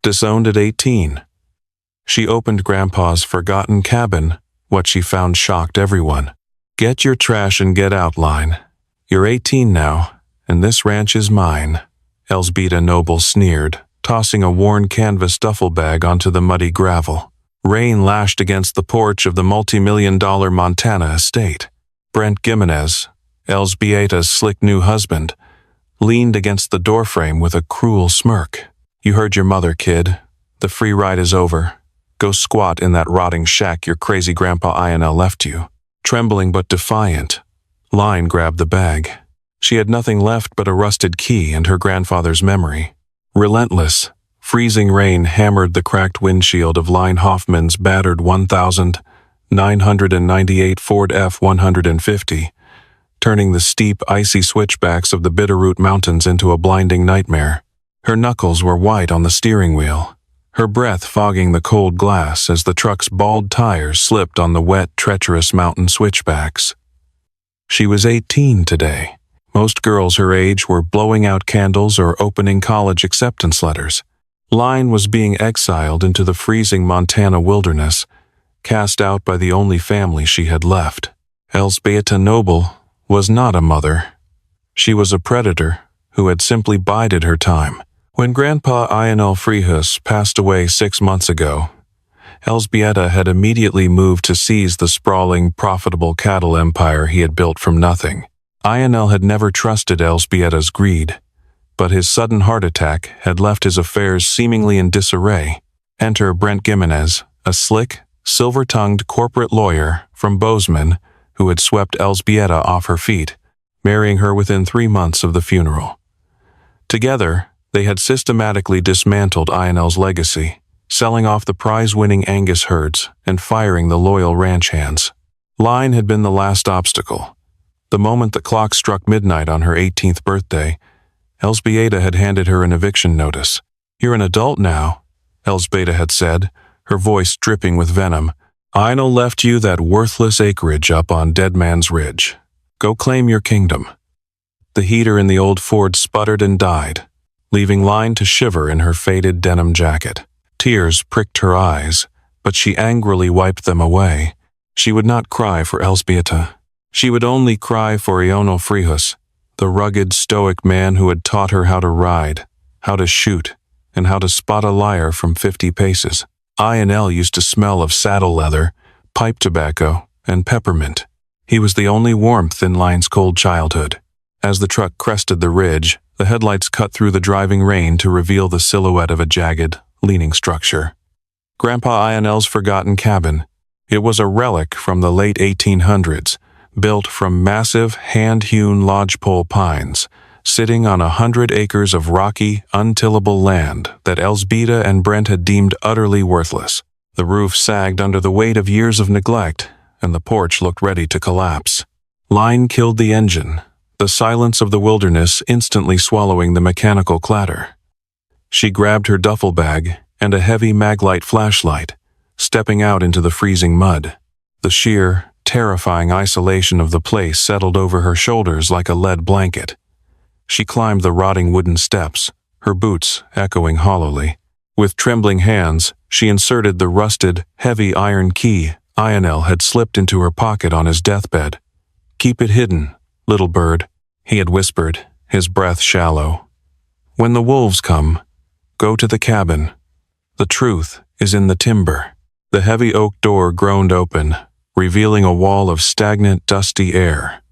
Disowned at 18. She opened Grandpa's forgotten cabin. What she found shocked everyone. "Get your trash and get out" line. "You're 18 now, and this ranch is mine," Elsbeta Noble sneered, tossing a worn canvas duffel bag onto the muddy gravel. Rain lashed against the porch of the multi-million-dollar Montana estate. Brent Gimenez, Elsbeta's slick new husband, leaned against the doorframe with a cruel smirk. "You heard your mother, kid. The free ride is over. Go squat in that rotting shack your crazy Grandpa INL left you." Trembling but defiant, Line grabbed the bag. She had nothing left but a rusted key and her grandfather's memory. Relentless, freezing rain hammered the cracked windshield of Line Hoffman's battered 1998 Ford F-150, turning the steep, icy switchbacks of the Bitterroot Mountains into a blinding nightmare. Her knuckles were white on the steering wheel, her breath fogging the cold glass as the truck's bald tires slipped on the wet, treacherous mountain switchbacks. She was 18 today. Most girls her age were blowing out candles or opening college acceptance letters. Line was being exiled into the freezing Montana wilderness, cast out by the only family she had left. Elsbeta Noble was not a mother. She was a predator who had simply bided her time. When Grandpa INL Freehus passed away 6 months ago, Elsbeta had immediately moved to seize the sprawling, profitable cattle empire he had built from nothing. INL had never trusted Elsbeta's greed, but his sudden heart attack had left his affairs seemingly in disarray. Enter Brent Gimenez, a slick, silver-tongued corporate lawyer from Bozeman who had swept Elsbeta off her feet, marrying her within 3 months of the funeral. Together, they had systematically dismantled INL's legacy, selling off the prize-winning Angus herds and firing the loyal ranch hands. Line had been the last obstacle. The moment the clock struck midnight on her 18th birthday, Elsbeta had handed her an eviction notice. "You're an adult now," Elsbeta had said, her voice dripping with venom. "INL left you that worthless acreage up on Dead Man's Ridge. Go claim your kingdom." The heater in the old Ford sputtered and died, leaving Line to shiver in her faded denim jacket. Tears pricked her eyes, but she angrily wiped them away. She would not cry for Elsbeta. She would only cry for Iono Freehus, the rugged, stoic man who had taught her how to ride, how to shoot, and how to spot a liar from 50 paces. INL used to smell of saddle leather, pipe tobacco, and peppermint. He was the only warmth in Line's cold childhood. As the truck crested the ridge, the headlights cut through the driving rain to reveal the silhouette of a jagged, leaning structure. Grandpa INL's forgotten cabin. It was a relic from the late 1800s, built from massive, hand-hewn lodgepole pines, sitting on 100 acres of rocky, untillable land that Elsbeta and Brent had deemed utterly worthless. The roof sagged under the weight of years of neglect, and the porch looked ready to collapse. Line killed the engine, the silence of the wilderness instantly swallowing the mechanical clatter. She grabbed her duffel bag and a heavy Maglite flashlight, stepping out into the freezing mud. The sheer, terrifying isolation of the place settled over her shoulders like a lead blanket. She climbed the rotting wooden steps, her boots echoing hollowly. With trembling hands, she inserted the rusted, heavy iron key INL had slipped into her pocket on his deathbed. "Keep it hidden, little bird," he had whispered, his breath shallow. "When the wolves come, go to the cabin. The truth is in the timber." The heavy oak door groaned open, revealing a wall of stagnant, dusty air.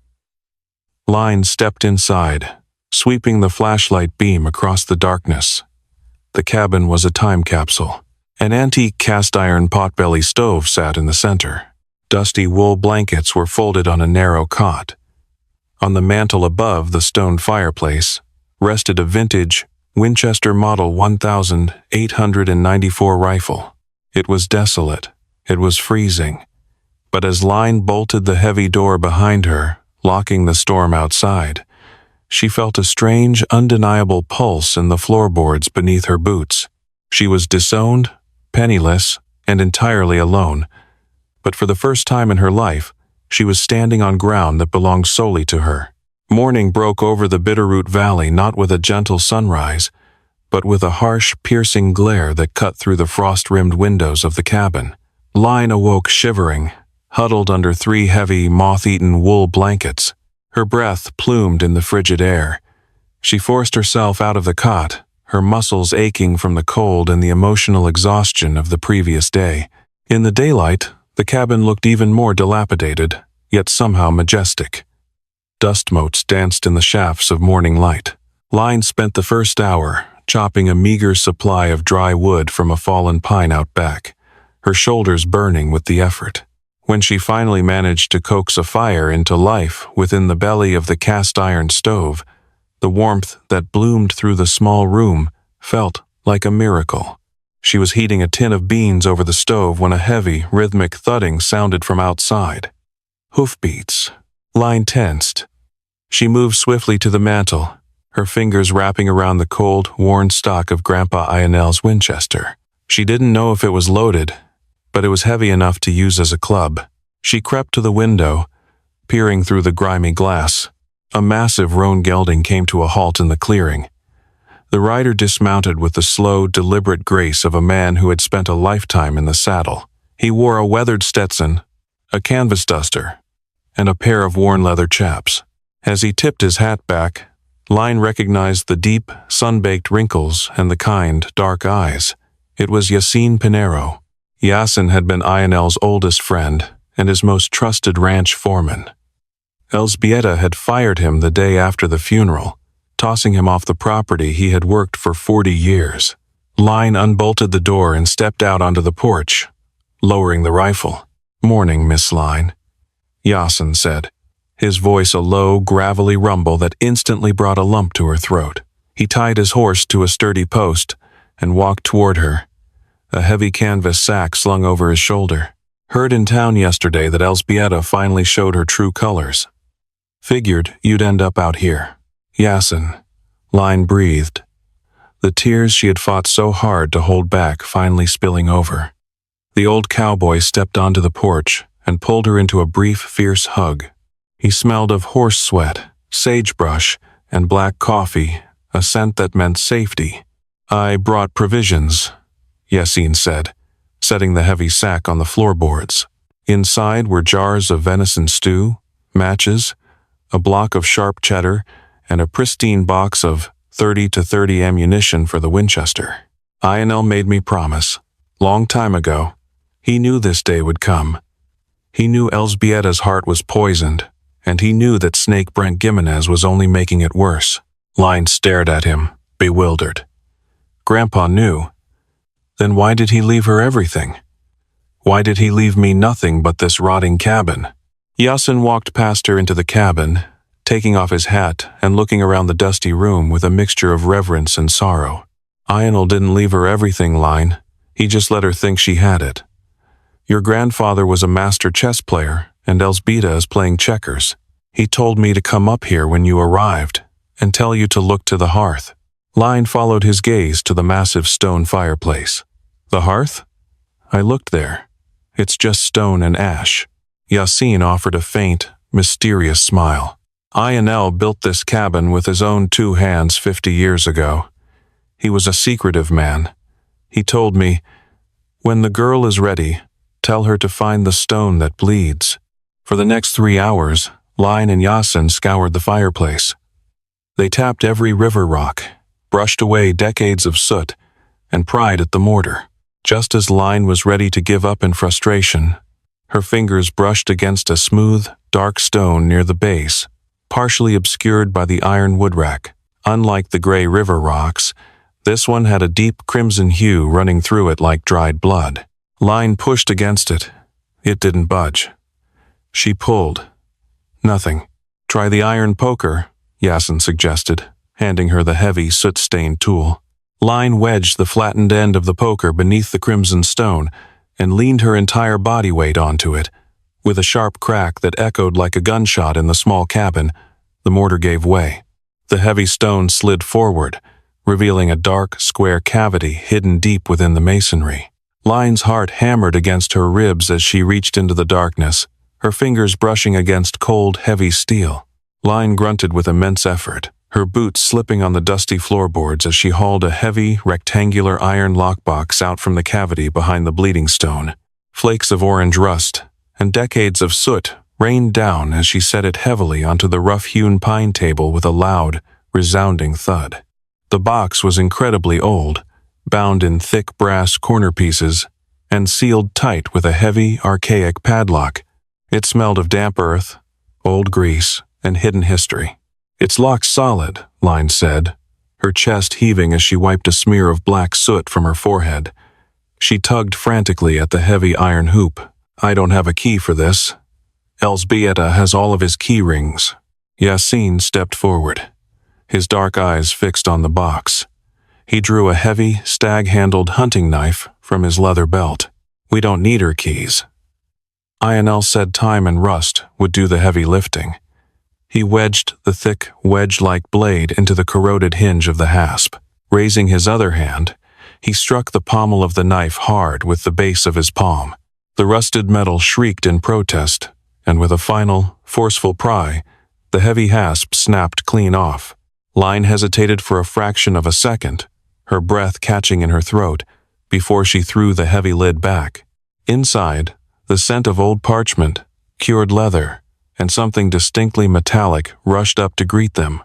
Line stepped inside, sweeping the flashlight beam across the darkness. The cabin was a time capsule. An antique cast-iron potbelly stove sat in the center. Dusty wool blankets were folded on a narrow cot. On the mantel above the stone fireplace rested a vintage Winchester Model 1894 rifle. It was desolate. It was freezing. But as Line bolted the heavy door behind her, locking the storm outside, she felt a strange, undeniable pulse in the floorboards beneath her boots. She was disowned, penniless, and entirely alone. But for the first time in her life, she was standing on ground that belonged solely to her. Morning broke over the Bitterroot Valley not with a gentle sunrise, but with a harsh, piercing glare that cut through the frost-rimmed windows of the cabin. Line awoke shivering, huddled under 3 heavy, moth-eaten wool blankets. Her breath plumed in the frigid air. She forced herself out of the cot, her muscles aching from the cold and the emotional exhaustion of the previous day. In the daylight, the cabin looked even more dilapidated, yet somehow majestic. Dust motes danced in the shafts of morning light. Line spent the first hour chopping a meager supply of dry wood from a fallen pine out back, her shoulders burning with the effort. When she finally managed to coax a fire into life within the belly of the cast-iron stove, the warmth that bloomed through the small room felt like a miracle. She was heating a tin of beans over the stove when a heavy, rhythmic thudding sounded from outside. Hoofbeats. Line tensed. She moved swiftly to the mantel, her fingers wrapping around the cold, worn stock of Grandpa Ionel's Winchester. She didn't know if it was loaded, but it was heavy enough to use as a club. She crept to the window, peering through the grimy glass. A massive roan gelding came to a halt in the clearing. The rider dismounted with the slow, deliberate grace of a man who had spent a lifetime in the saddle. He wore a weathered Stetson, a canvas duster, and a pair of worn leather chaps. As he tipped his hat back, Line recognized the deep, sun-baked wrinkles and the kind, dark eyes. It was Yasin Pinero. Yasin had been Ionel's oldest friend and his most trusted ranch foreman. Elzbieta had fired him the day after the funeral, tossing him off the property he had worked for 40 years. Line unbolted the door and stepped out onto the porch, lowering the rifle. "Morning, Miss Line," Yasin said, his voice a low, gravelly rumble that instantly brought a lump to her throat. He tied his horse to a sturdy post and walked toward her, a heavy canvas sack slung over his shoulder. "Heard in town yesterday that Elzbieta finally showed her true colors. Figured you'd end up out here." "Yasin," Line breathed, the tears she had fought so hard to hold back finally spilling over. The old cowboy stepped onto the porch and pulled her into a brief, fierce hug. He smelled of horse sweat, sagebrush, and black coffee, a scent that meant safety. "I brought provisions," Yasin said, setting the heavy sack on the floorboards. Inside were jars of venison stew, matches, a block of sharp cheddar, and a pristine box of 30-30 ammunition for the Winchester. "Ionel made me promise. Long time ago. He knew this day would come. He knew Elzbieta's heart was poisoned, and he knew that Snake Brent Gimenez was only making it worse." Line stared at him, bewildered. Grandpa knew. Then why did he leave her everything? Why did he leave me nothing but this rotting cabin? Yasin walked past her into the cabin, taking off his hat and looking around the dusty room with a mixture of reverence and sorrow. "Ionel didn't leave her everything, Line. He just let her think she had it. Your grandfather was a master chess player, and Elzbieta is playing checkers. He told me to come up here when you arrived and tell you to look to the hearth." Line followed his gaze to the massive stone fireplace. "The hearth?" "I looked there. It's just stone and ash." Yasin offered a faint, mysterious smile. "Ionel built this cabin with his own 2 hands 50 years ago. He was a secretive man. He told me, 'When the girl is ready, tell her to find the stone that bleeds.'" For the next 3 hours, Line and Yasin scoured the fireplace. They tapped every river rock, brushed away decades of soot, and pried at the mortar. Just as Line was ready to give up in frustration, her fingers brushed against a smooth, dark stone near the base, partially obscured by the iron woodrack. Unlike the gray river rocks, this one had a deep crimson hue running through it like dried blood. Line pushed against it. It didn't budge. She pulled. Nothing. "Try the iron poker," Yasin suggested, handing her the heavy, soot-stained tool. Line wedged the flattened end of the poker beneath the crimson stone and leaned her entire body weight onto it. With a sharp crack that echoed like a gunshot in the small cabin, the mortar gave way. The heavy stone slid forward, revealing a dark, square cavity hidden deep within the masonry. Line's heart hammered against her ribs as she reached into the darkness, her fingers brushing against cold, heavy steel. Line grunted with immense effort. her boots slipping on the dusty floorboards as she hauled a heavy, rectangular iron lockbox out from the cavity behind the bleeding stone. Flakes of orange rust and decades of soot rained down as she set it heavily onto the rough-hewn pine table with a loud, resounding thud. The box was incredibly old, bound in thick brass corner pieces and sealed tight with a heavy, archaic padlock. It smelled of damp earth, old grease, and hidden history. "It's locked solid," Line said, her chest heaving as she wiped a smear of black soot from her forehead. She tugged frantically at the heavy iron hoop. "I don't have a key for this. Elżbieta has all of his key rings." Yasin stepped forward, his dark eyes fixed on the box. He drew a heavy, stag-handled hunting knife from his leather belt. "We don't need her keys." Ionel said time and rust would do the heavy lifting. He wedged the thick, wedge-like blade into the corroded hinge of the hasp. Raising his other hand, he struck the pommel of the knife hard with the base of his palm. The rusted metal shrieked in protest, and with a final, forceful pry, the heavy hasp snapped clean off. Line hesitated for a fraction of a second, her breath catching in her throat, before she threw the heavy lid back. Inside, the scent of old parchment, cured leather, and something distinctly metallic rushed up to greet them.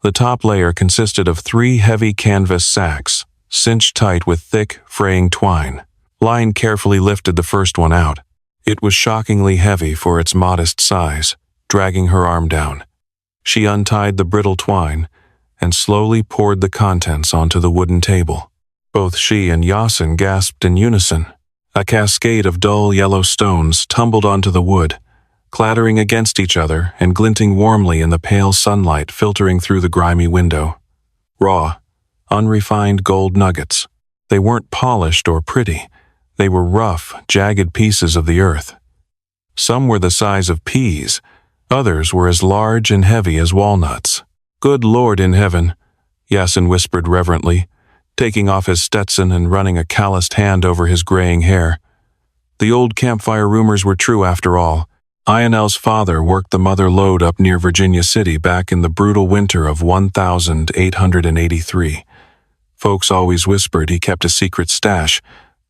The top layer consisted of 3 heavy canvas sacks, cinched tight with thick, fraying twine. Line carefully lifted the first one out. It was shockingly heavy for its modest size, dragging her arm down. She untied the brittle twine and slowly poured the contents onto the wooden table. Both she and Yasin gasped in unison. A cascade of dull yellow stones tumbled onto the wood, clattering against each other and glinting warmly in the pale sunlight filtering through the grimy window. Raw, unrefined gold nuggets. They weren't polished or pretty. They were rough, jagged pieces of the earth. Some were the size of peas. Others were as large and heavy as walnuts. "Good Lord in heaven," Yasin whispered reverently, taking off his Stetson and running a calloused hand over his graying hair. The old campfire rumors were true after all. Ionel's father worked the mother lode up near Virginia City back in the brutal winter of 1883. Folks always whispered he kept a secret stash,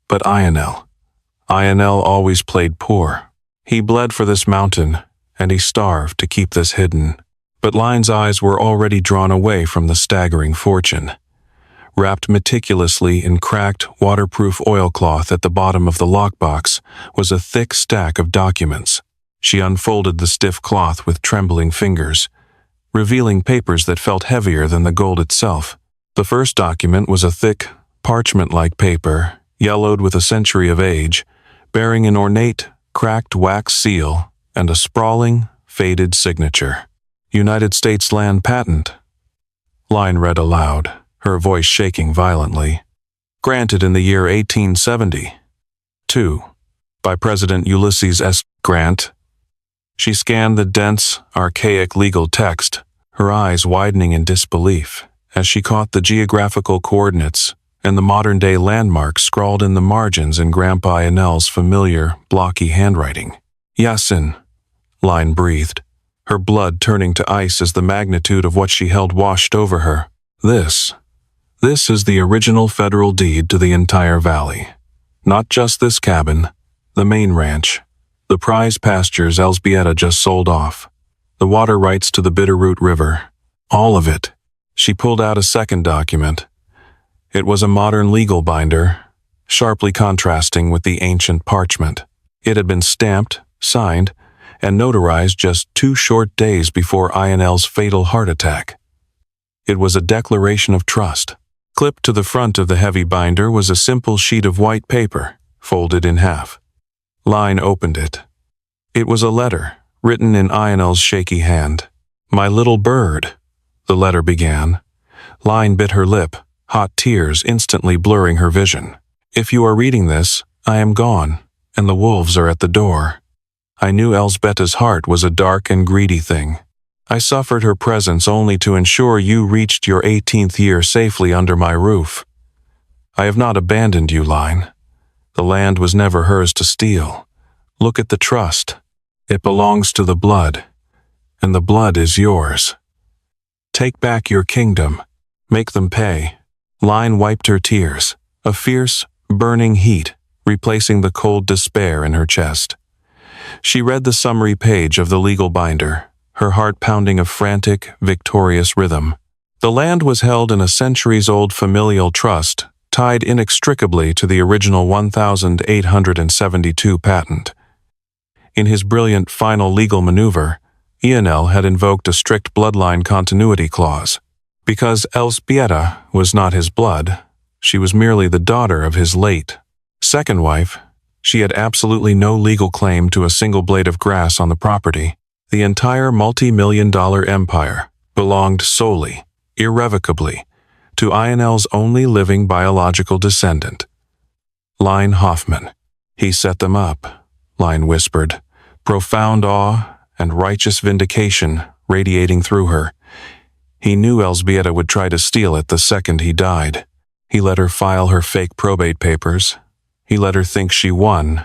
but Ionel always played poor. He bled for this mountain, and he starved to keep this hidden. But Line's eyes were already drawn away from the staggering fortune. Wrapped meticulously in cracked, waterproof oilcloth at the bottom of the lockbox was a thick stack of documents. She unfolded the stiff cloth with trembling fingers, revealing papers that felt heavier than the gold itself. The first document was a thick, parchment-like paper, yellowed with a century of age, bearing an ornate, cracked wax seal and a sprawling, faded signature. "United States Land Patent," Line read aloud, her voice shaking violently. "Granted in the year 1870. 2. By President Ulysses S. Grant." She scanned the dense, archaic legal text, her eyes widening in disbelief as she caught the geographical coordinates and the modern-day landmarks scrawled in the margins in Grandpa Ionel's familiar, blocky handwriting. "Yasin," Line breathed, her blood turning to ice as the magnitude of what she held washed over her. This is the original federal deed to the entire valley. Not just this cabin, the main ranch, the prize pastures Elżbieta just sold off, the water rights to the Bitterroot River, all of it." She pulled out a second document. It was a modern legal binder, sharply contrasting with the ancient parchment. It had been stamped, signed, and notarized just 2 short days before Ionel's fatal heart attack. It was a declaration of trust. Clipped to the front of the heavy binder was a simple sheet of white paper, folded in half. Line opened it. It was a letter, written in Ionel's shaky hand. "My little bird," the letter began. Line bit her lip, hot tears instantly blurring her vision. "If you are reading this, I am gone, and the wolves are at the door. I knew Elżbieta's heart was a dark and greedy thing. I suffered her presence only to ensure you reached your 18th year safely under my roof. I have not abandoned you, Line. The land was never hers to steal. Look at the trust. It belongs to the blood, and the blood is yours. Take back your kingdom. Make them pay. Line wiped her tears, a fierce, burning heat, replacing the cold despair in her chest. She read the summary page of the legal binder, her heart pounding a frantic, victorious rhythm. The land was held in a centuries-old familial trust, tied inextricably to the original 1872 patent. In his brilliant final legal maneuver, Ionel had invoked a strict bloodline continuity clause. Because Elżbieta was not his blood, she was merely the daughter of his late second wife, she had absolutely no legal claim to a single blade of grass on the property. The entire multi-million-dollar empire belonged solely, irrevocably, to Ionel's only living biological descendant, Line Hoffman. He set them up, Line whispered, profound awe and righteous vindication radiating through her. He knew Elżbieta would try to steal it the second he died. He let her file her fake probate papers. He let her think she won,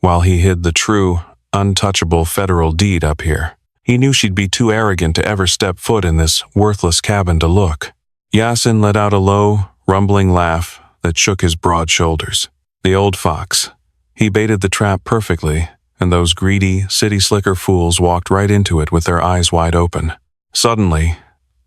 while he hid the true, untouchable federal deed up here. He knew she'd be too arrogant to ever step foot in this worthless cabin to look. Yasin let out a low, rumbling laugh that shook his broad shoulders. The old fox. He baited the trap perfectly, and those greedy, city-slicker fools walked right into it with their eyes wide open. Suddenly,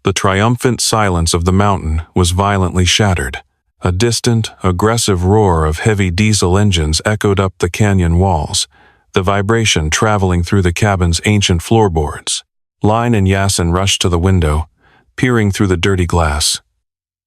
the triumphant silence of the mountain was violently shattered. A distant, aggressive roar of heavy diesel engines echoed up the canyon walls, the vibration traveling through the cabin's ancient floorboards. Line and Yasin rushed to the window, peering through the dirty glass.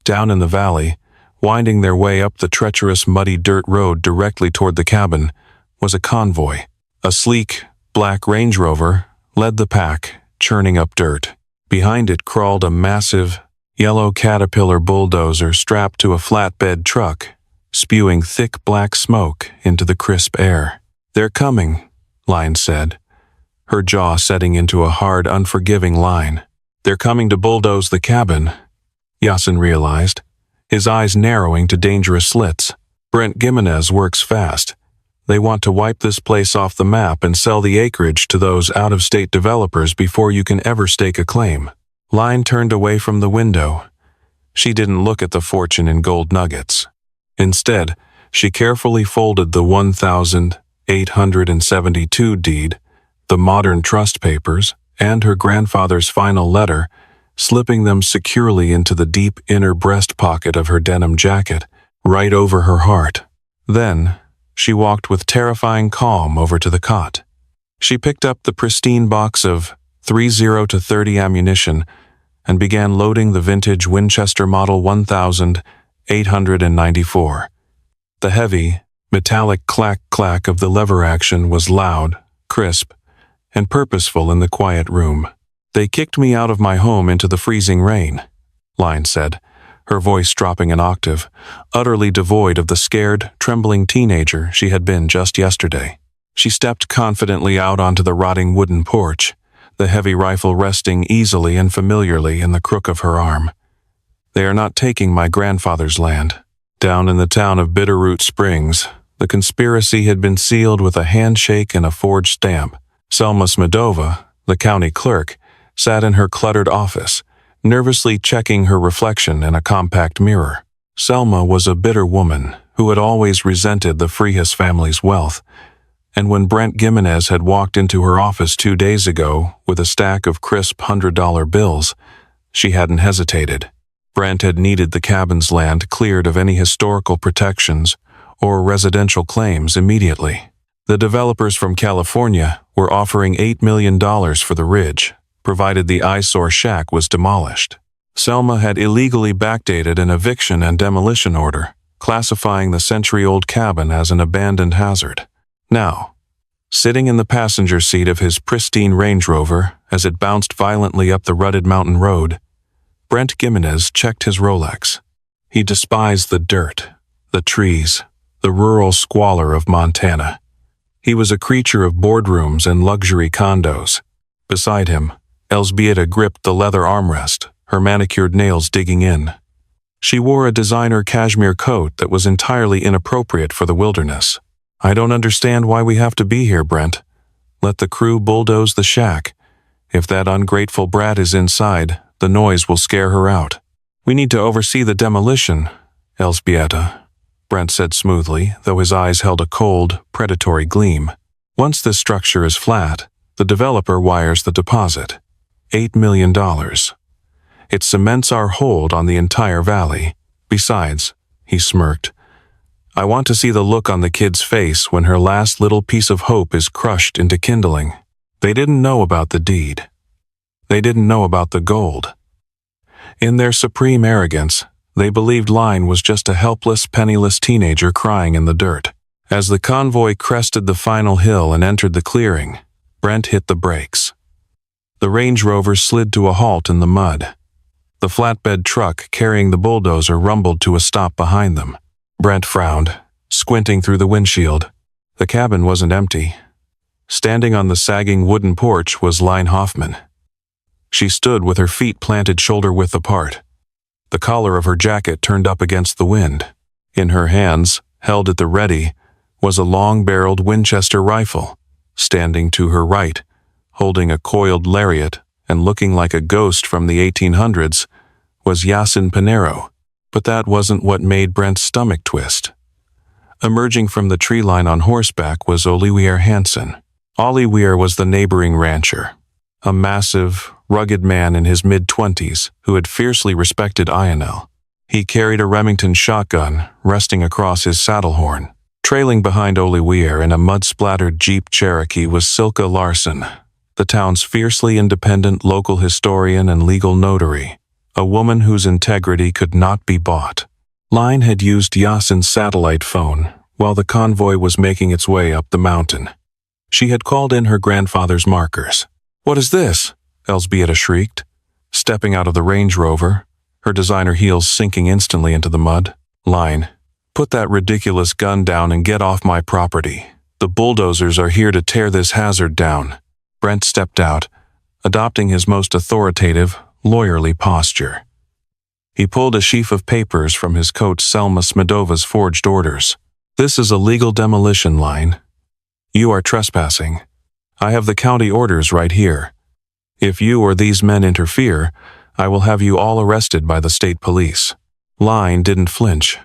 Down in the valley, winding their way up the treacherous muddy dirt road directly toward the cabin, was a convoy. A sleek, black Range Rover led the pack, churning up dirt. Behind it crawled a massive, yellow Caterpillar bulldozer strapped to a flatbed truck, spewing thick black smoke into the crisp air. "They're coming," Line said, her jaw setting into a hard, unforgiving line. "They're coming to bulldoze the cabin," Yasin realized, his eyes narrowing to dangerous slits. "Brent Gimenez works fast. They want to wipe this place off the map and sell the acreage to those out-of-state developers before you can ever stake a claim." Line turned away from the window. She didn't look at the fortune in gold nuggets. Instead, she carefully folded the 1872 deed, the modern trust papers, and her grandfather's final letter, slipping them securely into the deep inner breast pocket of her denim jacket, right over her heart. Then, she walked with terrifying calm over to the cot. She picked up the pristine box of 30-30 ammunition and began loading the vintage Winchester Model 1894. The heavy, metallic clack-clack of the lever action was loud, crisp, and purposeful in the quiet room. "They kicked me out of my home into the freezing rain," Line said, her voice dropping an octave, utterly devoid of the scared, trembling teenager she had been just yesterday. She stepped confidently out onto the rotting wooden porch, the heavy rifle resting easily and familiarly in the crook of her arm. "They are not taking my grandfather's land." Down in the town of Bitterroot Springs, the conspiracy had been sealed with a handshake and a forged stamp. Selma Smedova, the county clerk, sat in her cluttered office, nervously checking her reflection in a compact mirror. Selma was a bitter woman who had always resented the Frias family's wealth, and when Brent Gimenez had walked into her office 2 days ago with a stack of crisp $100 bills, she hadn't hesitated. Brent had needed the cabin's land cleared of any historical protections or residential claims immediately. The developers from California were offering $8 million for the ridge, provided the eyesore shack was demolished. Selma had illegally backdated an eviction and demolition order, classifying the century-old cabin as an abandoned hazard. Now, sitting in the passenger seat of his pristine Range Rover as it bounced violently up the rutted mountain road, Brent Gimenez checked his Rolex. He despised the dirt, the trees, the rural squalor of Montana. He was a creature of boardrooms and luxury condos. Beside him, Elżbieta gripped the leather armrest, her manicured nails digging in. She wore a designer cashmere coat that was entirely inappropriate for the wilderness. "I don't understand why we have to be here, Brent. Let the crew bulldoze the shack. If that ungrateful brat is inside, The noise will scare her out. We need to oversee the demolition, Elżbieta, Brent said smoothly, though his eyes held a cold, predatory gleam. Once this structure is flat, the developer wires the deposit. $8 million. It cements our hold on the entire valley. Besides, he smirked, I want to see the look on the kid's face when her last little piece of hope is crushed into kindling. They didn't know about the deed. They didn't know about the gold. In their supreme arrogance, they believed Line was just a helpless, penniless teenager crying in the dirt. As the convoy crested the final hill and entered the clearing, Brent hit the brakes. The Range Rover slid to a halt in the mud. The flatbed truck carrying the bulldozer rumbled to a stop behind them. Brent frowned, squinting through the windshield. The cabin wasn't empty. Standing on the sagging wooden porch was Line Hoffman. She stood with her feet planted shoulder-width apart. The collar of her jacket turned up against the wind. In her hands, held at the ready, was a long-barreled Winchester rifle. Standing to her right, holding a coiled lariat and looking like a ghost from the 1800s, was Yasin Pinero. But that wasn't what made Brent's stomach twist. Emerging from the tree line on horseback was Olivier Hansen. Olivier was the neighboring rancher, a massive, rugged man in his mid-20s who had fiercely respected Ionel. He carried a Remington shotgun resting across his saddle horn. Trailing behind Olivier in a mud-splattered Jeep Cherokee was Silke Larsen, the town's fiercely independent local historian and legal notary, a woman whose integrity could not be bought. Line had used Yasin's satellite phone while the convoy was making its way up the mountain. She had called in her grandfather's markers. "What is this?" Elżbieta shrieked, stepping out of the Range Rover, her designer heels sinking instantly into the mud. "Line, put that ridiculous gun down and get off my property. The bulldozers are here to tear this hazard down." Brent stepped out, adopting his most authoritative, lawyerly posture. He pulled a sheaf of papers from his coat Selma Smedova's forged orders. "This is a legal demolition, Line. You are trespassing. I have the county orders right here. If you or these men interfere, I will have you all arrested by the state police." Line didn't flinch.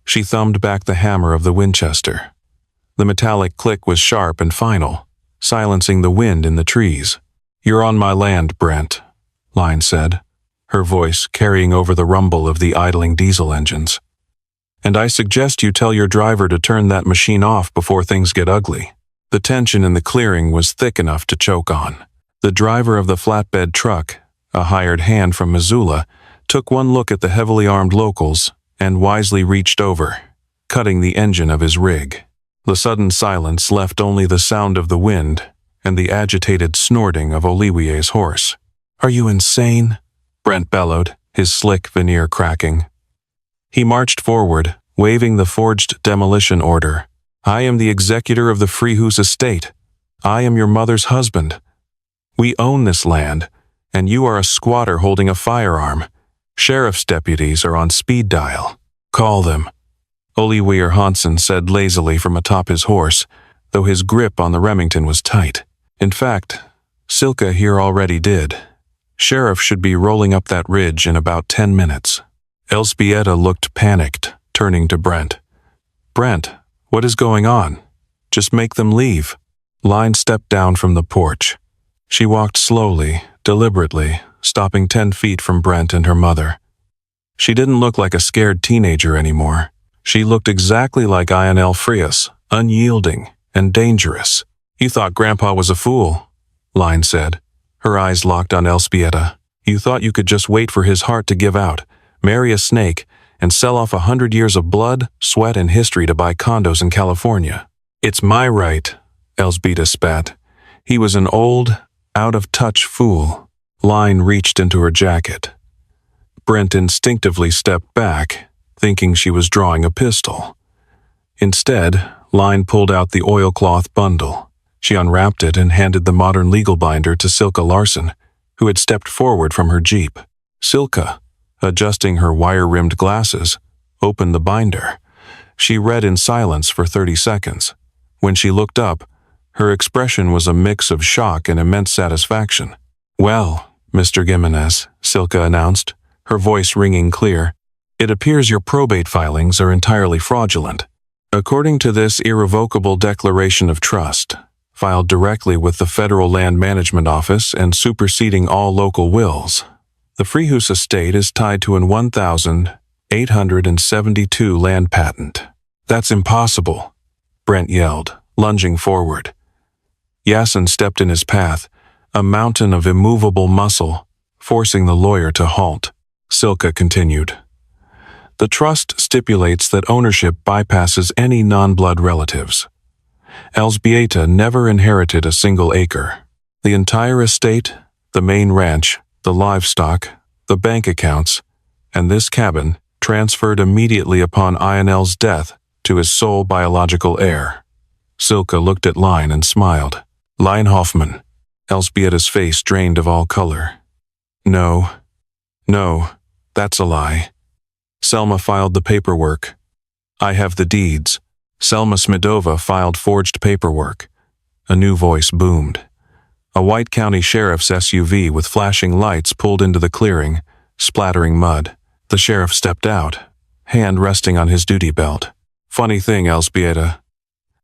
She thumbed back the hammer of the Winchester. The metallic click was sharp and final, silencing the wind in the trees. "You're on my land, Brent," Line said, her voice carrying over the rumble of the idling diesel engines. "And I suggest you tell your driver to turn that machine off before things get ugly." The tension in the clearing was thick enough to choke on. The driver of the flatbed truck, a hired hand from Missoula, took one look at the heavily armed locals and wisely reached over, cutting the engine of his rig. The sudden silence left only the sound of the wind and the agitated snorting of Olivier's horse. "Are you insane?" Brent bellowed, his slick veneer cracking. He marched forward, waving the forged demolition order. "I am the executor of the Freehuse estate. I am your mother's husband. We own this land, and you are a squatter holding a firearm. Sheriff's deputies are on speed dial. Call them." Olivier Hansen said lazily from atop his horse, though his grip on the Remington was tight. In fact, Silke here already did. Sheriff should be rolling up that ridge in about 10 minutes. Elżbieta looked panicked, turning to Brent. "Brent, what is going on? Just make them leave." Line stepped down from the porch. She walked slowly, deliberately, stopping 10 feet from Brent and her mother. She didn't look like a scared teenager anymore. She looked exactly like Ionel Frias, unyielding and dangerous. "You thought Grandpa was a fool," Line said, her eyes locked on Elżbieta. "You thought you could just wait for his heart to give out, marry a snake, and sell off 100 years of blood, sweat, and history to buy condos in California." "It's my right," Elżbieta spat. "He was an old, out-of-touch fool." Line reached into her jacket. Brent instinctively stepped back, thinking she was drawing a pistol. Instead, Line pulled out the oilcloth bundle. She unwrapped it and handed the modern legal binder to Silke Larsen, who had stepped forward from her Jeep. Silke, adjusting her wire-rimmed glasses, opened the binder. She read in silence for 30 seconds. When she looked up, her expression was a mix of shock and immense satisfaction. "Well, Mr. Gimenez, Silka announced, her voice ringing clear. It appears your probate filings are entirely fraudulent. According to this irrevocable declaration of trust, filed directly with the Federal Land Management Office and superseding all local wills, the Freehuse estate is tied to an 1,872 land patent. That's impossible, Brent yelled, lunging forward. Yasin stepped in his path, a mountain of immovable muscle, forcing the lawyer to halt. Silka continued. The trust stipulates that ownership bypasses any non-blood relatives. Elżbieta never inherited a single acre. The entire estate, the main ranch, the livestock, the bank accounts, and this cabin transferred immediately upon Ionel's death to his sole biological heir. Silka looked at Line and smiled. Line Hoffman. Elżbieta's face drained of all color. No, that's a lie. Selma filed the paperwork. I have the deeds. Selma Smidova filed forged paperwork. A new voice boomed. A white county sheriff's SUV with flashing lights pulled into the clearing, splattering mud. The sheriff stepped out, hand resting on his duty belt. Funny thing, Elżbieta.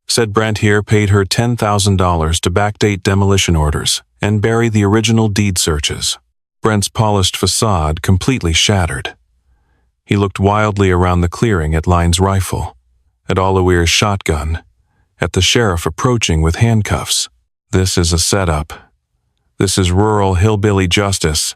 Said Brent here paid her $10,000 to backdate demolition orders and bury the original deed searches. Brent's polished facade completely shattered. He looked wildly around the clearing at Line's rifle, at Oliwier's shotgun, at the sheriff approaching with handcuffs. This is a setup. This is rural hillbilly justice.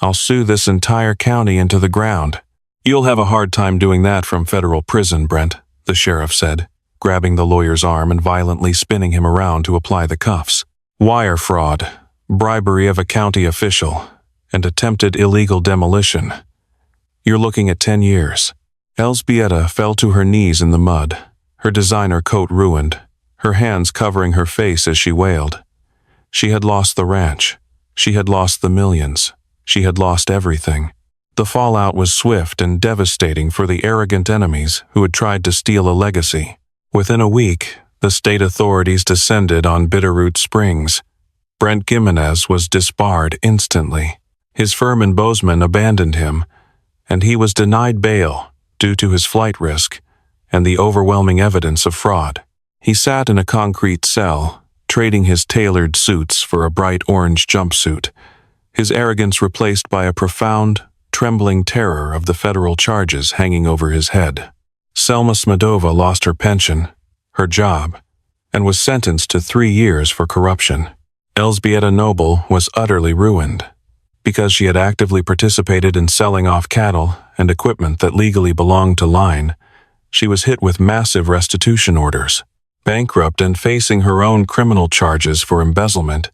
I'll sue this entire county into the ground. You'll have a hard time doing that from federal prison, Brent, the sheriff said, grabbing the lawyer's arm and violently spinning him around to apply the cuffs. Wire fraud, bribery of a county official, and attempted illegal demolition. You're looking at 10 years. Elżbieta fell to her knees in the mud, her designer coat ruined, her hands covering her face as she wailed. She had lost the ranch. She had lost the millions. She had lost everything. The fallout was swift and devastating for the arrogant enemies who had tried to steal a legacy. Within a week, the state authorities descended on Bitterroot Springs. Brent Gimenez was disbarred instantly. His firm in Bozeman abandoned him, and he was denied bail due to his flight risk and the overwhelming evidence of fraud. He sat in a concrete cell, trading his tailored suits for a bright orange jumpsuit, his arrogance replaced by a profound, trembling terror of the federal charges hanging over his head. Selma Smidova lost her pension, her job, and was sentenced to 3 years for corruption. Elżbieta Noble was utterly ruined, because she had actively participated in selling off cattle and equipment that legally belonged to Line. She was hit with massive restitution orders. Bankrupt and facing her own criminal charges for embezzlement,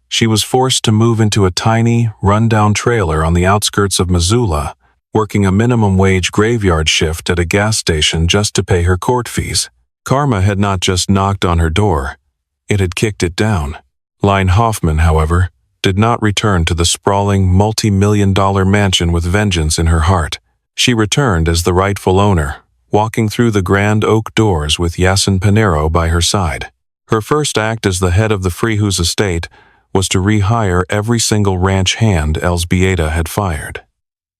she was forced to move into a tiny, run-down trailer on the outskirts of Missoula, working a minimum-wage graveyard shift at a gas station just to pay her court fees. Karma had not just knocked on her door, it had kicked it down. Line Hoffman, however, did not return to the sprawling, multi-million-dollar mansion with vengeance in her heart. She returned as the rightful owner, walking through the grand oak doors with Yasin Pinero by her side. Her first act as the head of the Freehuse estate was to rehire every single ranch hand Elżbieta had fired.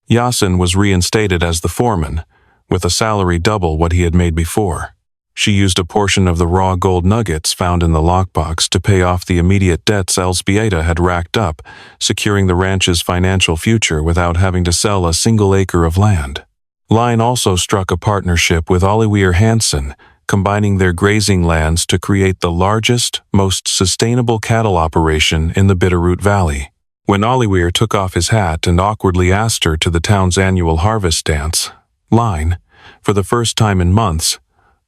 Yasin was reinstated as the foreman, with a salary double what he had made before. She used a portion of the raw gold nuggets found in the lockbox to pay off the immediate debts Elżbieta had racked up, securing the ranch's financial future without having to sell a single acre of land. Line also struck a partnership with Oliwier Hansen, combining their grazing lands to create the largest, most sustainable cattle operation in the Bitterroot Valley. When Oliwier took off his hat and awkwardly asked her to the town's annual harvest dance, Line, for the first time in months,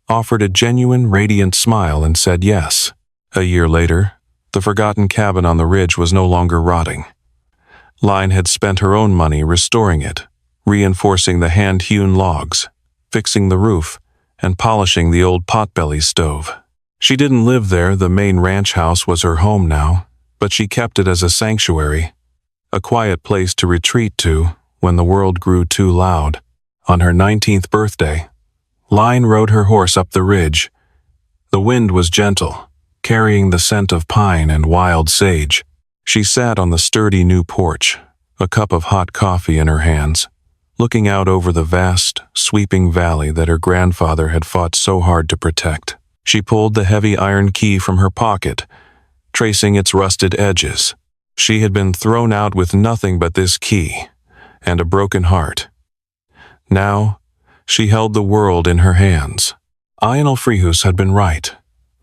offered a genuine, radiant smile and said yes. A year later, the forgotten cabin on the ridge was no longer rotting. Line had spent her own money restoring it, reinforcing the hand-hewn logs, fixing the roof, and polishing the old potbelly stove. She didn't live there, the main ranch house was her home now, but she kept it as a sanctuary, a quiet place to retreat to when the world grew too loud. On her 19th birthday, Line rode her horse up the ridge. The wind was gentle, carrying the scent of pine and wild sage. She sat on the sturdy new porch, a cup of hot coffee in her hands, looking out over the vast, sweeping valley that her grandfather had fought so hard to protect. She pulled the heavy iron key from her pocket, tracing its rusted edges. She had been thrown out with nothing but this key, and a broken heart. Now, she held the world in her hands. Lionel Freehus had been right.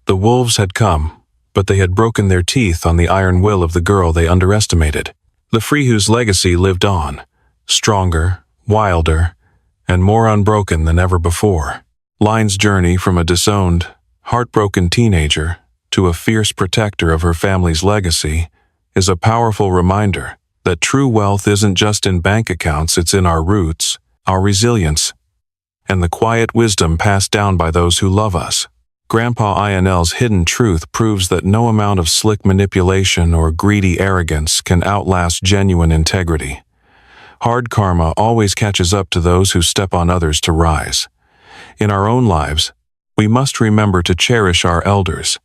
The wolves had come, but they had broken their teeth on the iron will of the girl they underestimated. The Freehus legacy lived on, stronger, wilder, and more unbroken than ever before. Line's journey from a disowned, heartbroken teenager to a fierce protector of her family's legacy is a powerful reminder that true wealth isn't just in bank accounts, it's in our roots, our resilience, and the quiet wisdom passed down by those who love us. Grandpa Lionel's hidden truth proves that no amount of slick manipulation or greedy arrogance can outlast genuine integrity. Hard karma always catches up to those who step on others to rise. In our own lives, we must remember to cherish our elders,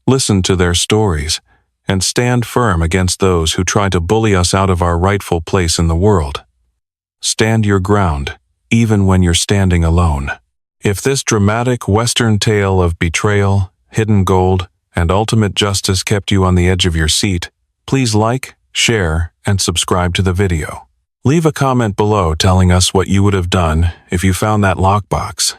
listen to their stories, and stand firm against those who try to bully us out of our rightful place in the world. Stand your ground, even when you're standing alone. If this dramatic Western tale of betrayal, hidden gold, and ultimate justice kept you on the edge of your seat, please like, share, and subscribe to the video. Leave a comment below telling us what you would have done if you found that lockbox.